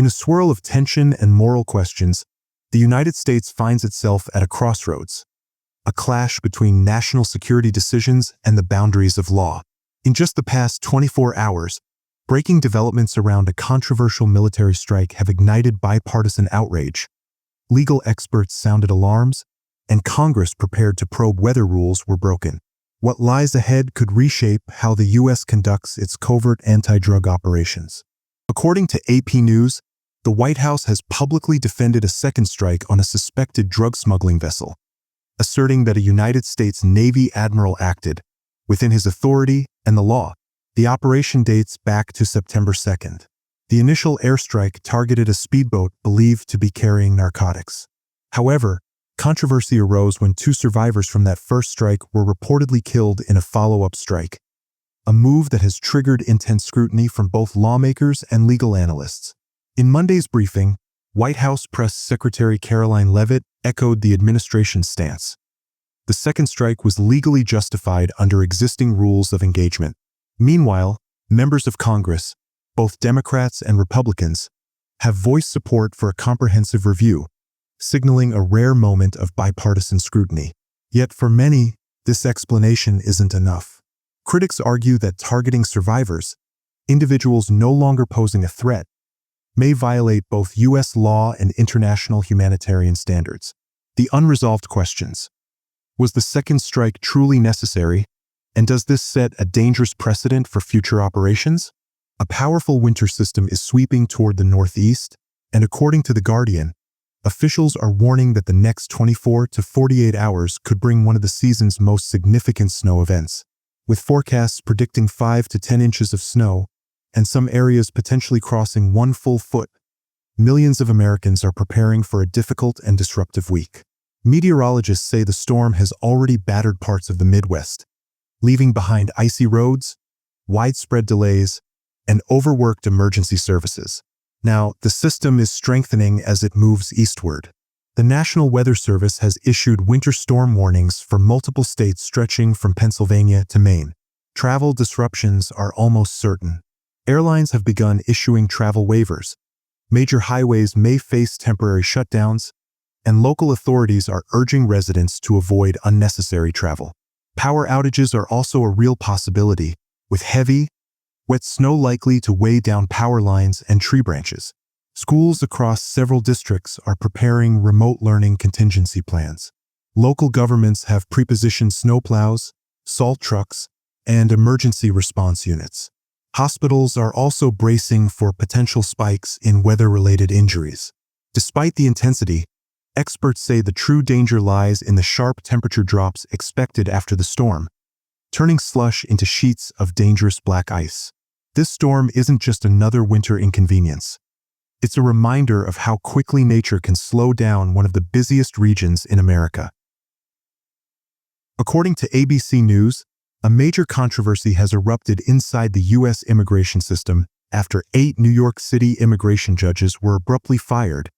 In a swirl of tension and moral questions, the United States finds itself at a crossroads, a clash between national security decisions and the boundaries of law. In just the past 24 hours, breaking developments around a controversial military strike have ignited bipartisan outrage. Legal experts sounded alarms, and Congress prepared to probe whether rules were broken. What lies ahead could reshape how the U.S. conducts its covert anti-drug operations. According to AP News, the White House has publicly defended a second strike on a suspected drug smuggling vessel, asserting that a United States Navy admiral acted within his authority and the law. The operation dates back to September 2nd. The initial airstrike targeted a speedboat believed to be carrying narcotics. However, controversy arose when 2 survivors from that first strike were reportedly killed in a follow-up strike, a move that has triggered intense scrutiny from both lawmakers and legal analysts. In Monday's briefing, White House Press Secretary Caroline Leavitt echoed the administration's stance. The second strike was legally justified under existing rules of engagement. Meanwhile, members of Congress, both Democrats and Republicans, have voiced support for a comprehensive review, signaling a rare moment of bipartisan scrutiny. Yet for many, this explanation isn't enough. Critics argue that targeting survivors, individuals no longer posing a threat, may violate both U.S. law and international humanitarian standards. The unresolved questions: was the second strike truly necessary, and does this set a dangerous precedent for future operations? A powerful winter system is sweeping toward the northeast, and according to The Guardian, officials are warning that the next 24 to 48 hours could bring one of the season's most significant snow events, with forecasts predicting 5 to 10 inches of snow and some areas potentially crossing 1 full foot. Millions of Americans are preparing for a difficult and disruptive week. Meteorologists say the storm has already battered parts of the Midwest, leaving behind icy roads, widespread delays, and overworked emergency services. Now, the system is strengthening as it moves eastward. The National Weather Service has issued winter storm warnings for multiple states stretching from Pennsylvania to Maine. Travel disruptions are almost certain. Airlines have begun issuing travel waivers. Major highways may face temporary shutdowns, and local authorities are urging residents to avoid unnecessary travel. Power outages are also a real possibility, with heavy, wet snow likely to weigh down power lines and tree branches. Schools across several districts are preparing remote learning contingency plans. Local governments have prepositioned snowplows, salt trucks, and emergency response units. Hospitals are also bracing for potential spikes in weather-related injuries. Despite the intensity, experts say the true danger lies in the sharp temperature drops expected after the storm, turning slush into sheets of dangerous black ice. This storm isn't just another winter inconvenience. It's a reminder of how quickly nature can slow down one of the busiest regions in America. According to ABC News, a major controversy has erupted inside the U.S. immigration system after 8 New York City immigration judges were abruptly fired,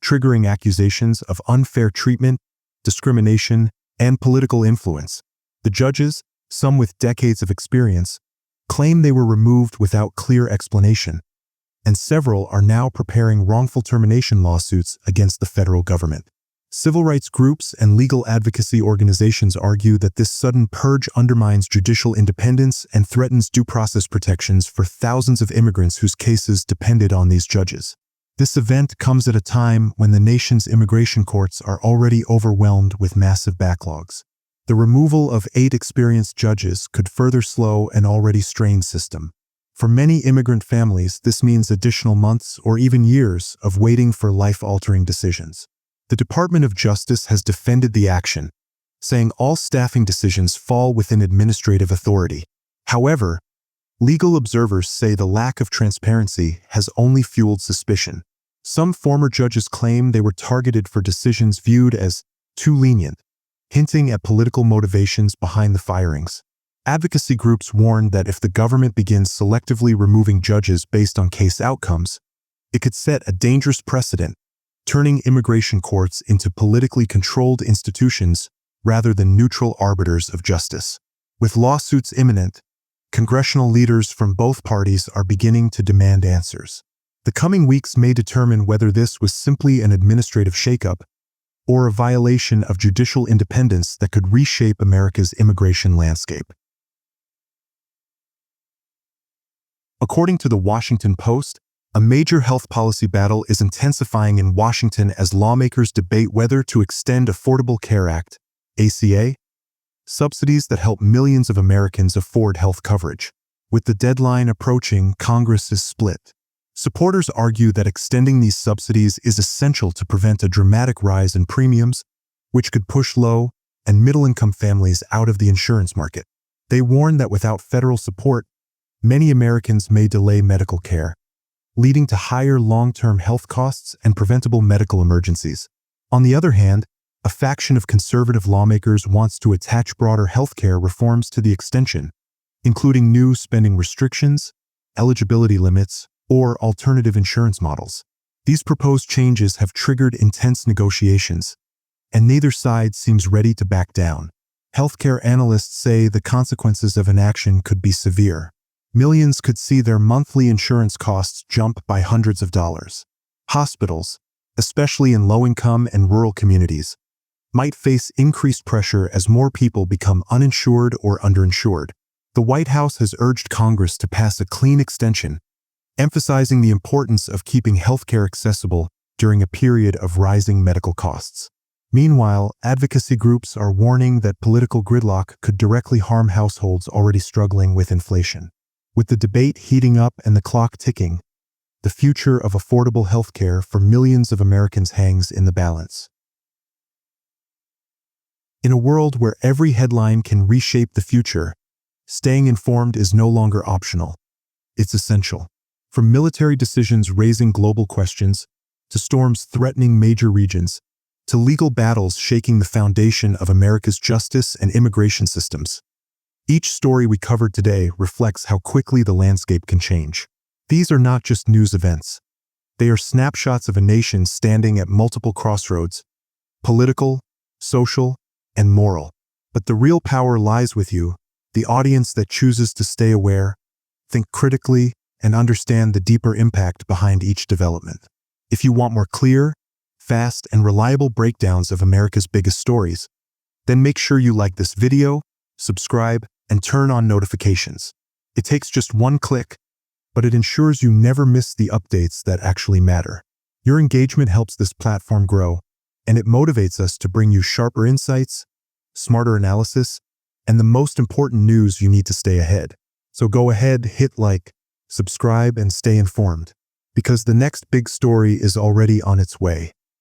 triggering accusations of unfair treatment, discrimination, and political influence. The judges, some with decades of experience, claim they were removed without clear explanation, and several are now preparing wrongful termination lawsuits against the federal government. Civil rights groups and legal advocacy organizations argue that this sudden purge undermines judicial independence and threatens due process protections for thousands of immigrants whose cases depended on these judges. This event comes at a time when the nation's immigration courts are already overwhelmed with massive backlogs. The removal of 8 experienced judges could further slow an already strained system. For many immigrant families, this means additional months or even years of waiting for life-altering decisions. The Department of Justice has defended the action, saying all staffing decisions fall within administrative authority. However, legal observers say the lack of transparency has only fueled suspicion. Some former judges claim they were targeted for decisions viewed as too lenient, hinting at political motivations behind the firings. Advocacy groups warn that if the government begins selectively removing judges based on case outcomes, it could set a dangerous precedent, turning immigration courts into politically controlled institutions rather than neutral arbiters of justice. With lawsuits imminent, congressional leaders from both parties are beginning to demand answers. The coming weeks may determine whether this was simply an administrative shakeup or a violation of judicial independence that could reshape America's immigration landscape. According to the Washington Post, a major health policy battle is intensifying in Washington as lawmakers debate whether to extend Affordable Care Act, ACA, subsidies that help millions of Americans afford health coverage. With the deadline approaching, Congress is split. Supporters argue that extending these subsidies is essential to prevent a dramatic rise in premiums, which could push low- and middle-income families out of the insurance market. They warn that without federal support, many Americans may delay medical care, leading to higher long-term health costs and preventable medical emergencies. On the other hand, a faction of conservative lawmakers wants to attach broader healthcare reforms to the extension, including new spending restrictions, eligibility limits, or alternative insurance models. These proposed changes have triggered intense negotiations, and neither side seems ready to back down. Healthcare analysts say the consequences of inaction could be severe. Millions could see their monthly insurance costs jump by hundreds of dollars. Hospitals, especially in low-income and rural communities, might face increased pressure as more people become uninsured or underinsured. The White House has urged Congress to pass a clean extension, emphasizing the importance of keeping healthcare accessible during a period of rising medical costs. Meanwhile, advocacy groups are warning that political gridlock could directly harm households already struggling with inflation. With the debate heating up and the clock ticking, the future of affordable healthcare for millions of Americans hangs in the balance. In a world where every headline can reshape the future, staying informed is no longer optional. It's essential. From military decisions raising global questions, to storms threatening major regions, to legal battles shaking the foundation of America's justice and immigration systems. Each story we covered today reflects how quickly the landscape can change. These are not just news events. They are snapshots of a nation standing at multiple crossroads, political, social, and moral. But the real power lies with you, the audience that chooses to stay aware, think critically, and understand the deeper impact behind each development. If you want more clear, fast, and reliable breakdowns of America's biggest stories, then make sure you like this video, subscribe, and turn on notifications. It takes just one click, but it ensures you never miss the updates that actually matter. Your engagement helps this platform grow, and it motivates us to bring you sharper insights, smarter analysis, and the most important news you need to stay ahead. So go ahead, hit like, subscribe, and stay informed, because the next big story is already on its way.